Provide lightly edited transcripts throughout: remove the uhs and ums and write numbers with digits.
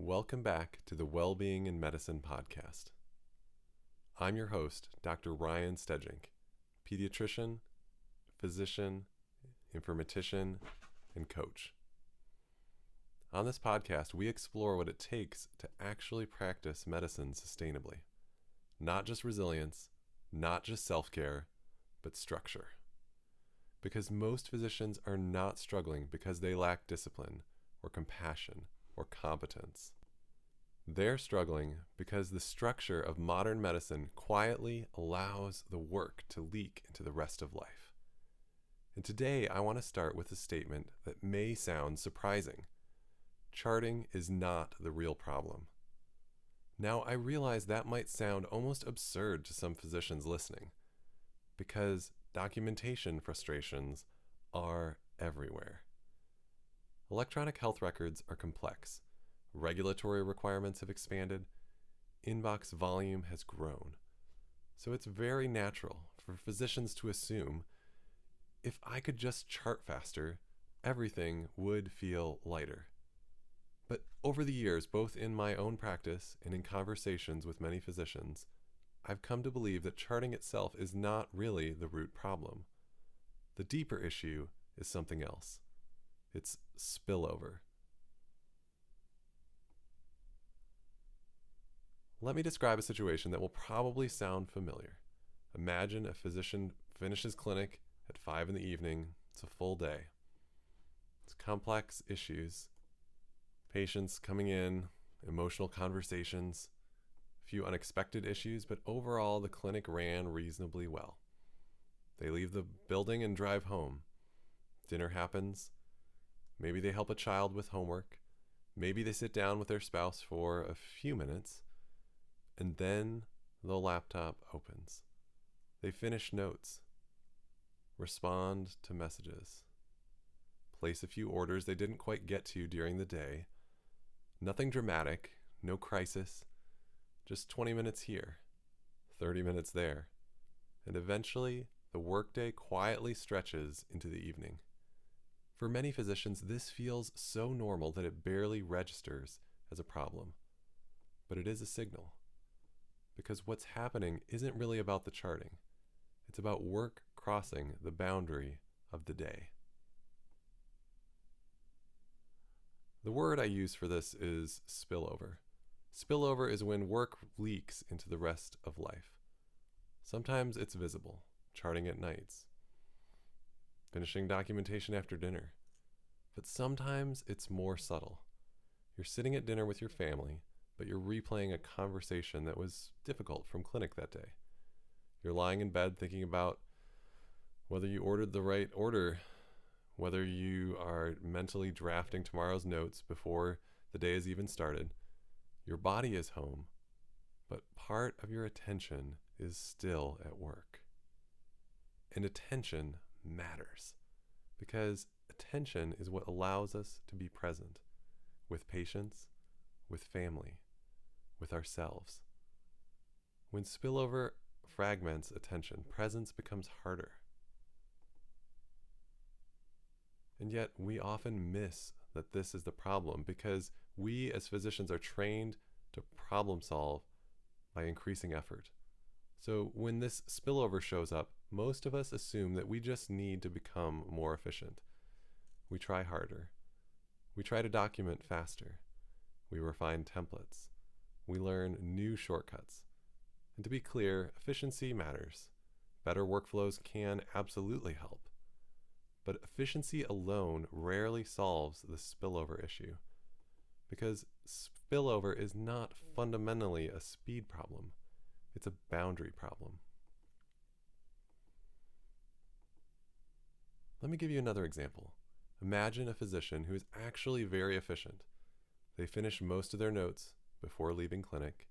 Welcome back to the Wellbeing in Medicine podcast. I'm your host, Dr. Ryan Stedjink, pediatrician, physician, informatician, and coach. On this podcast, we explore what it takes to actually practice medicine sustainably. Not just resilience, not just self-care, but structure. Because most physicians are not struggling because they lack discipline or compassion or competence. They're struggling because the structure of modern medicine quietly allows the work to leak into the rest of life. And today I want to start with a statement that may sound surprising. Charting is not the real problem. Now, I realize that might sound almost absurd to some physicians listening, because documentation frustrations are everywhere. Electronic health records are complex. Regulatory requirements have expanded. Inbox volume has grown. So it's very natural for physicians to assume, if I could just chart faster, everything would feel lighter. But over the years, both in my own practice and in conversations with many physicians, I've come to believe that charting itself is not really the root problem. The deeper issue is something else. It's spillover. Let me describe a situation that will probably sound familiar. Imagine a physician finishes clinic at 5 p.m. It's a full day. It's complex issues, patients coming in, emotional conversations, a few unexpected issues, but overall the clinic ran reasonably well. They leave the building and drive home. Dinner happens. Maybe they help a child with homework. Maybe they sit down with their spouse for a few minutes. And then the laptop opens. They finish notes, respond to messages, place a few orders they didn't quite get to during the day. Nothing dramatic, no crisis, just 20 minutes here, 30 minutes there. And eventually, the workday quietly stretches into the evening. For many physicians, this feels so normal that it barely registers as a problem. But it is a signal. Because what's happening isn't really about the charting. It's about work crossing the boundary of the day. The word I use for this is spillover. Spillover is when work leaks into the rest of life. Sometimes it's visible, charting at nights, finishing documentation after dinner. But sometimes it's more subtle. You're sitting at dinner with your family, but you're replaying a conversation that was difficult from clinic that day. You're lying in bed thinking about whether you ordered the right order, whether you are mentally drafting tomorrow's notes before the day has even started. Your body is home, but part of your attention is still at work. And attention matters, because attention is what allows us to be present with patients, with family, with ourselves. When spillover fragments attention, presence becomes harder. And yet we often miss that this is the problem, because we as physicians are trained to problem solve by increasing effort. So when this spillover shows up, most of us assume that we just need to become more efficient. We try harder. We try to document faster. We refine templates. We learn new shortcuts. And to be clear, efficiency matters. Better workflows can absolutely help. But efficiency alone rarely solves the spillover issue, because spillover is not fundamentally a speed problem. It's a boundary problem. Let me give you another example. Imagine a physician who is actually very efficient. They finish most of their notes before leaving clinic.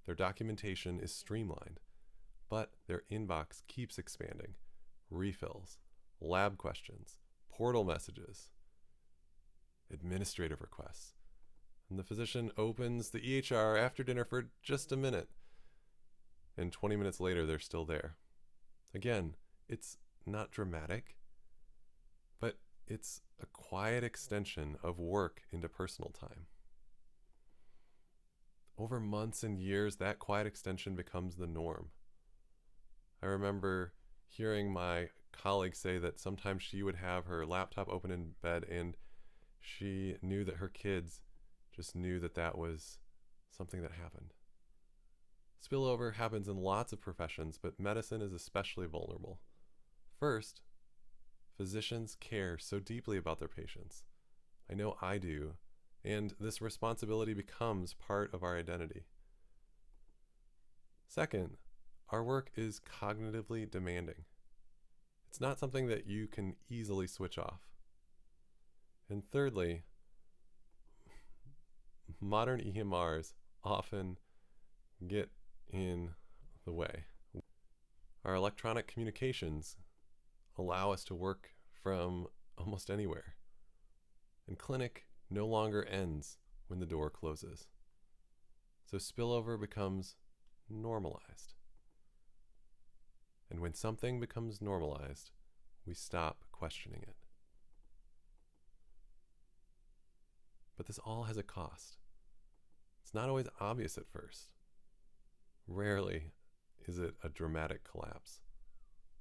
Their documentation is streamlined, but their inbox keeps expanding. Refills, lab questions, portal messages, administrative requests. And the physician opens the EHR after dinner for just a minute. And 20 minutes later, they're still there. Again, it's not dramatic, but it's a quiet extension of work into personal time. over months and years, that quiet extension becomes the norm. I remember hearing my colleague say that sometimes she would have her laptop open in bed and she knew that her kids just knew that that was something that happened. Spillover happens in lots of professions, but medicine is especially vulnerable. First, physicians care so deeply about their patients. I know I do, and this responsibility becomes part of our identity. Second, our work is cognitively demanding. It's not something that you can easily switch off. And thirdly, modern EMRs often get in the way. Our electronic communications allow us to work from almost anywhere. And clinic no longer ends when the door closes. So spillover becomes normalized. And when something becomes normalized, we stop questioning it. But this all has a cost. It's not always obvious at first. Rarely is it a dramatic collapse,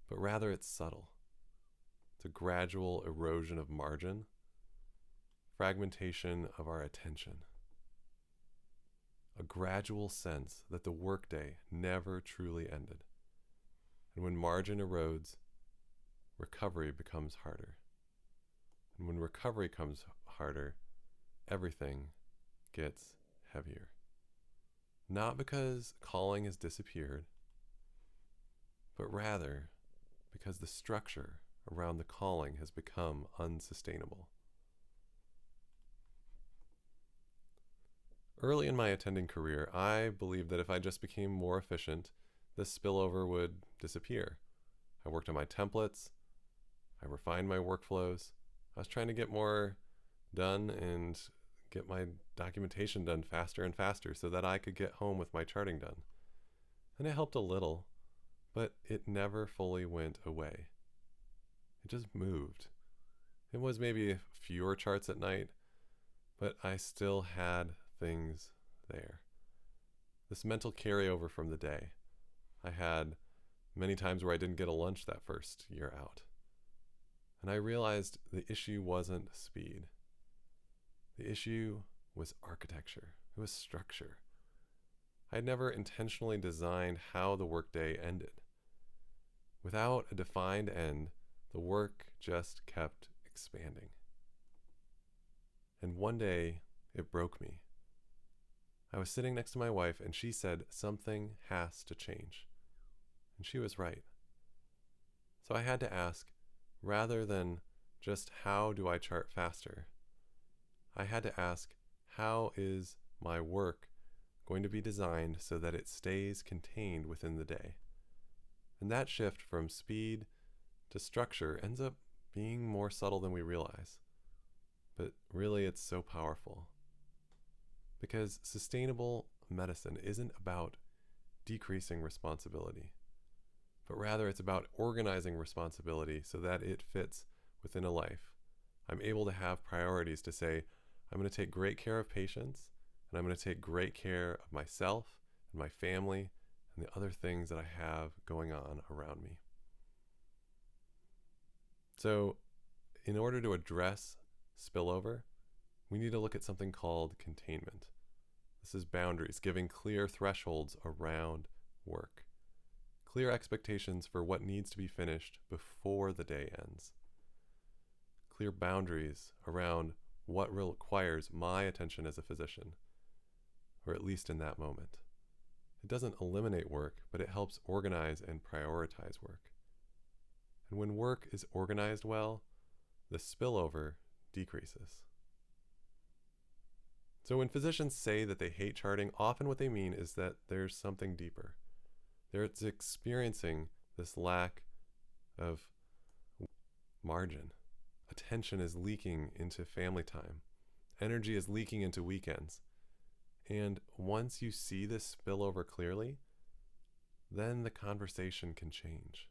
but rather it's subtle. It's a gradual erosion of margin, fragmentation of our attention, a gradual sense that the workday never truly ended. And when margin erodes, recovery becomes harder. And when recovery comes harder, everything gets heavier. Not because calling has disappeared, but rather because the structure around the calling has become unsustainable. Early in my attending career, I believed that if I just became more efficient, this spillover would disappear. I worked on my templates, I refined my workflows, I was trying to get more done and get my documentation done faster and faster so that I could get home with my charting done. And it helped a little, but it never fully went away. It just moved. It was maybe fewer charts at night, but I still had things there. This mental carryover from the day. I had many times where I didn't get a lunch that first year out. And I realized the issue wasn't speed. The issue was architecture. It was structure. I had never intentionally designed how the workday ended. Without a defined end, the work just kept expanding. And one day, it broke me. I was sitting next to my wife and she said, something has to change. And she was right. So I had to ask, rather than just how do I chart faster, I had to ask, how is my work going to be designed so that it stays contained within the day? And that shift from speed to structure ends up being more subtle than we realize. But really, it's so powerful. Because sustainable medicine isn't about decreasing responsibility, but rather it's about organizing responsibility so that it fits within a life. I'm able to have priorities to say, I'm going to take great care of patients, and I'm going to take great care of myself and my family and the other things that I have going on around me. So, in order to address spillover, we need to look at something called containment. This is boundaries, giving clear thresholds around work. Clear expectations for what needs to be finished before the day ends. Clear boundaries around what requires my attention as a physician, or at least in that moment. It doesn't eliminate work, but it helps organize and prioritize work. And when work is organized well, the spillover decreases. So when physicians say that they hate charting, often what they mean is that there's something deeper. They're experiencing this lack of margin. Attention is leaking into family time. Energy is leaking into weekends. And once you see this spillover clearly, then the conversation can change.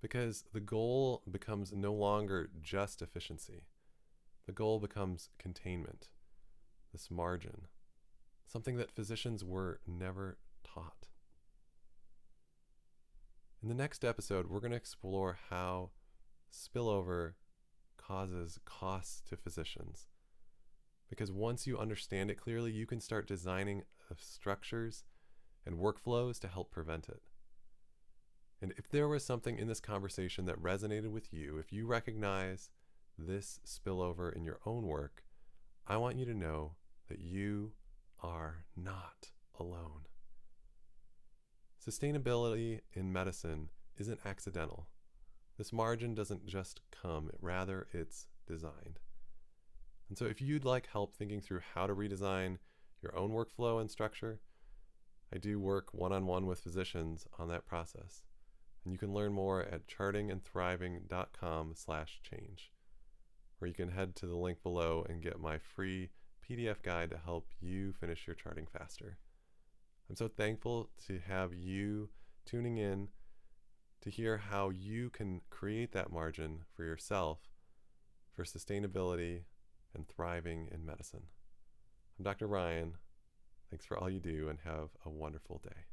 Because the goal becomes no longer just efficiency. The goal becomes containment, this margin. something that physicians were never taught. In the next episode, we're going to explore how spillover causes costs to physicians. Because once you understand it clearly, you can start designing structures and workflows to help prevent it. And if there was something in this conversation that resonated with you, if you recognize this spillover in your own work, I want you to know that you are not alone. Sustainability in medicine isn't accidental. This margin doesn't just come, rather it's designed. And so if you'd like help thinking through how to redesign your own workflow and structure, I do work one-on-one with physicians on that process. And you can learn more at chartingandthriving.com/change, where you can head to the link below and get my free PDF guide to help you finish your charting faster. I'm so thankful to have you tuning in to hear how you can create that margin for yourself for sustainability and thriving in medicine. I'm Dr. Ryan. Thanks for all you do and have a wonderful day.